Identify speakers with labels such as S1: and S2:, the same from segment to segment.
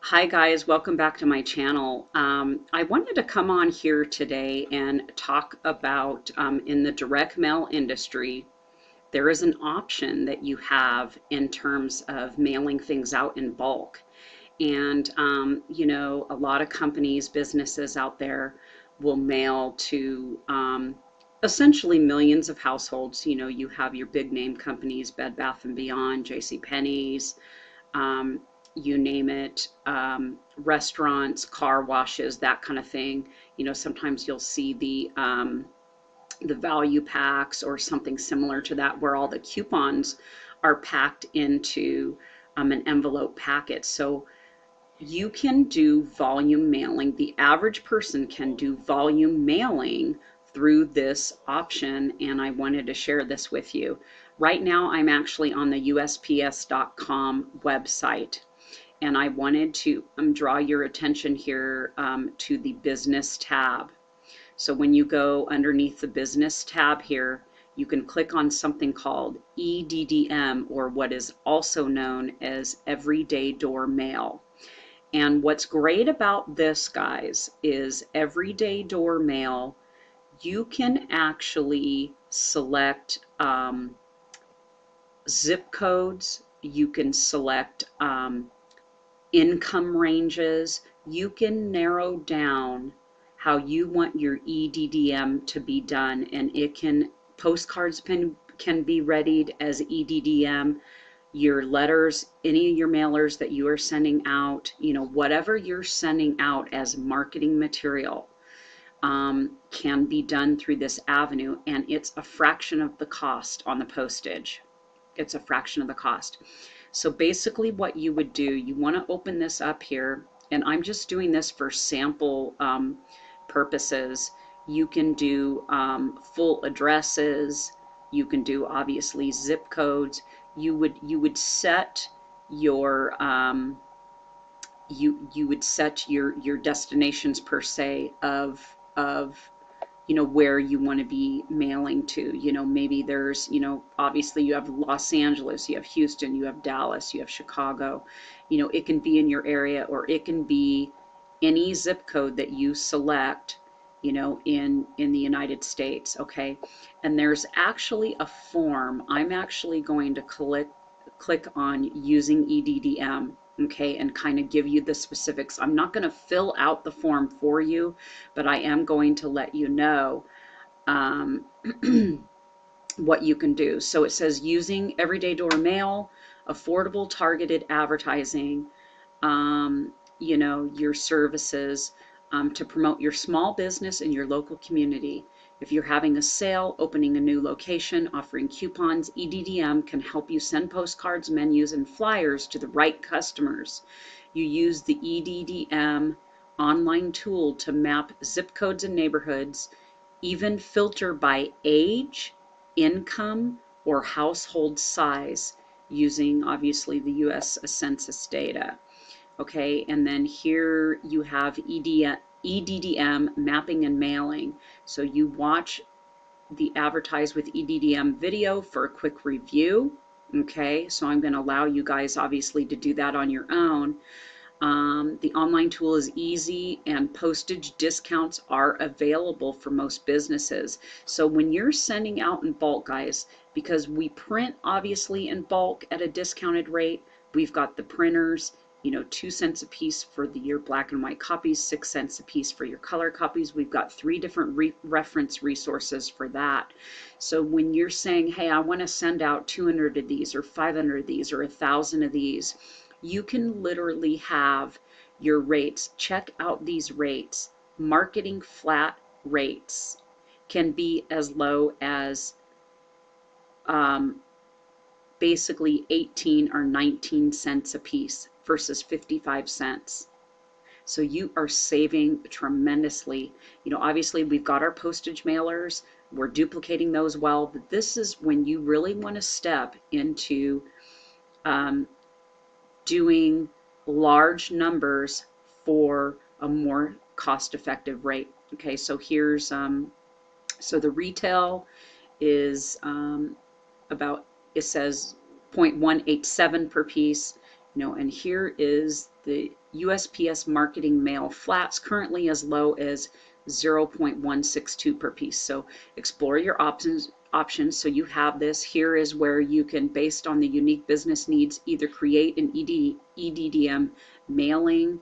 S1: Hi guys, welcome back to my channel. I wanted to come on here today and talk about in the direct mail industry, there is an option that you have in terms of mailing things out in bulk. And a lot of companies, businesses out there will mail to essentially millions of households. You have your big name companies, Bed Bath and Beyond, J.C. Penney's, um, you name it, restaurants, car washes, that kind of thing. Sometimes you'll see the value packs or something similar to that, where all the coupons are packed into an envelope packet. So you can do volume mailing. The average person can do volume mailing through this option, and I wanted to share this with you. Right now, I'm actually on the USPS.com website, and I wanted to draw your attention here to the business tab. So when you go underneath the business tab here, you can click on something called EDDM, or what is also known as Everyday Door Mail. And what's great about this, guys, is Everyday Door Mail, you can actually select zip codes, you can select income ranges, you can narrow down how you want your EDDM to be done, and postcards can be readied as EDDM. Your letters, any of your mailers that you are sending out, whatever you're sending out as marketing material, can be done through this avenue, and it's a fraction of the cost on the postage. It's a fraction of the cost. So basically what you would do, you want to open this up here, and I'm just doing this for sample purposes. You can do full addresses, you can do obviously zip codes. You would set your you would set your destinations per se of where you want to be mailing to. Maybe there's, obviously you have Los Angeles, you have Houston, you have Dallas, you have Chicago. It can be in your area, or it can be any zip code that you select, in the United States. Okay. And there's actually a form. I'm actually going to click on using EDDM, okay, and kind of give you the specifics. I'm not going to fill out the form for you, but I am going to let you know what you can do. So it says using Everyday Door Mail, affordable targeted advertising, your services, to promote your small business in your local community. If you're having a sale, opening a new location, offering coupons, EDDM can help you send postcards, menus, and flyers to the right customers. You use the EDDM online tool to map zip codes and neighborhoods, even filter by age, income, or household size, using obviously the US Census data. Okay, and then here you have EDDM mapping and mailing. So you watch the Advertise with EDDM video for a quick review. Okay, so I'm going to allow you guys obviously to do that on your own. The online tool is easy, and postage discounts are available for most businesses. So when you're sending out in bulk, guys, because we print obviously in bulk at a discounted rate, we've got the printers, 2 cents a piece for your black and white copies, 6 cents a piece for your color copies. We've got 3 different reference resources for that. So when you're saying, hey, I want to send out 200 of these, or 500 of these, or 1,000 of these, you can literally have your rates. Check out these rates. Marketing flat rates can be as low as basically 18 or 19 cents a piece versus 55 cents. So you are saving tremendously. Obviously we've got our postage mailers, we're duplicating those well, but this is when you really want to step into doing large numbers for a more cost-effective rate. Okay, so here's so the retail is about, it says 0.187 per piece. And here is the USPS marketing mail flats, currently as low as 0.162 per piece. So explore your options so you have this. Here is where you can, based on the unique business needs, either create an EDDM mailing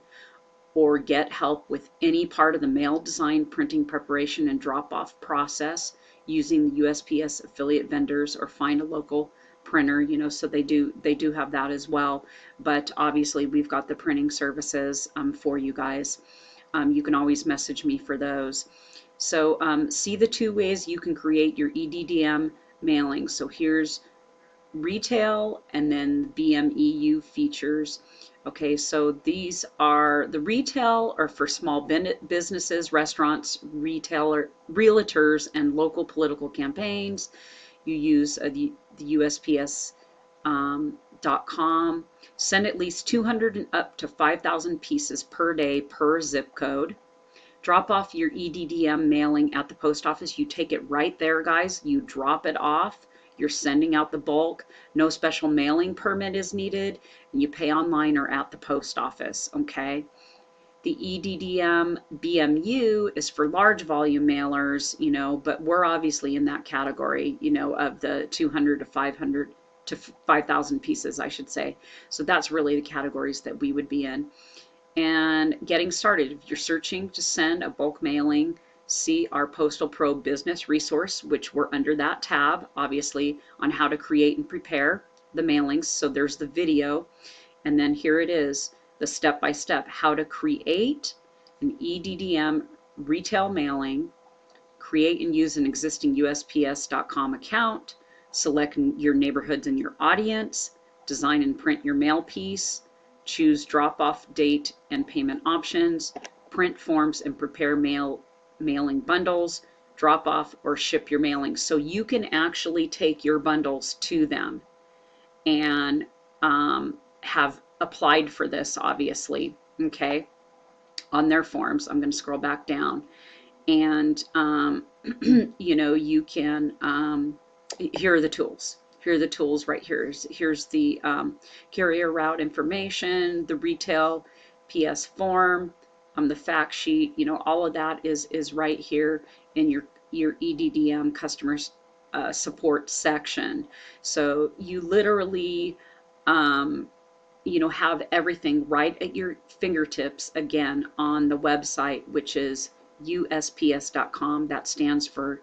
S1: or get help with any part of the mail design, printing, preparation, and drop-off process using the USPS affiliate vendors, or find a local printer. So they do have that as well. But obviously we've got the printing services for you guys. You can always message me for those. So see the two ways you can create your EDDM mailing. So here's retail and then BMEU features. Okay, so these are the retail are for small businesses, restaurants, realtors, and local political campaigns. You use the USPS.com. Send at least 200 and up to 5,000 pieces per day per zip code. Drop off your EDDM mailing at the post office. You take it right there, guys. You drop it off. You're sending out the bulk. No special mailing permit is needed. And you pay online or at the post office, okay? The EDDM BMU is for large volume mailers, but we're obviously in that category, of the 200 to 500 to 5,000 pieces, I should say. So that's really the categories that we would be in. And getting started, if you're searching to send a bulk mailing, see our Postal Pro business resource, which we're under that tab, obviously, on how to create and prepare the mailings. So there's the video, and then here it is, the step-by-step, how to create an EDDM retail mailing, create and use an existing USPS.com account, select your neighborhoods and your audience, design and print your mail piece, choose drop-off date and payment options, print forms and prepare mailing bundles, drop off or ship your mailings. So you can actually take your bundles to them and have applied for this, obviously, okay, on their forms. I'm going to scroll back down. And, you can, here are the tools. Here are the tools right here. Here's the carrier route information, the retail PS form, the fact sheet. All of that is right here in your EDDM customer support section. So you literally, have everything right at your fingertips, again, on the website, which is USPS.com. That stands for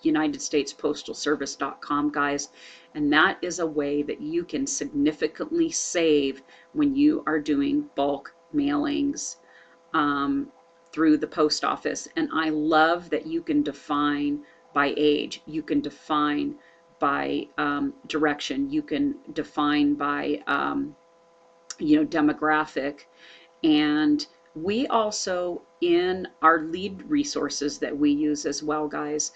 S1: United States Postal Service.com, guys. And that is a way that you can significantly save when you are doing bulk mailings through the post office. And I love that you can define by age, you can define by direction, you can define by demographic. And we also, in our lead resources that we use as well, guys,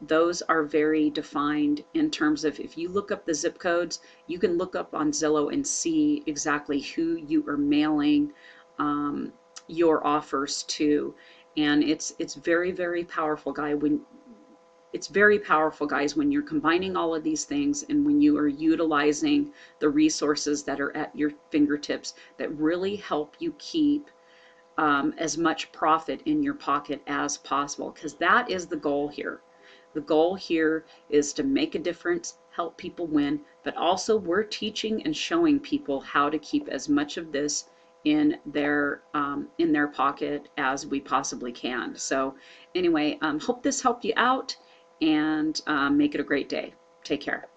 S1: those are very defined in terms of, if you look up the zip codes, you can look up on Zillow and see exactly who you are mailing your offers to. And it's very, very powerful, it's very powerful, guys, when you're combining all of these things and when you are utilizing the resources that are at your fingertips that really help you keep as much profit in your pocket as possible, because that is the goal here. The goal here is to make a difference, help people win, but also we're teaching and showing people how to keep as much of this in their pocket as we possibly can. So anyway, hope this helped you out, and make it a great day. Take care.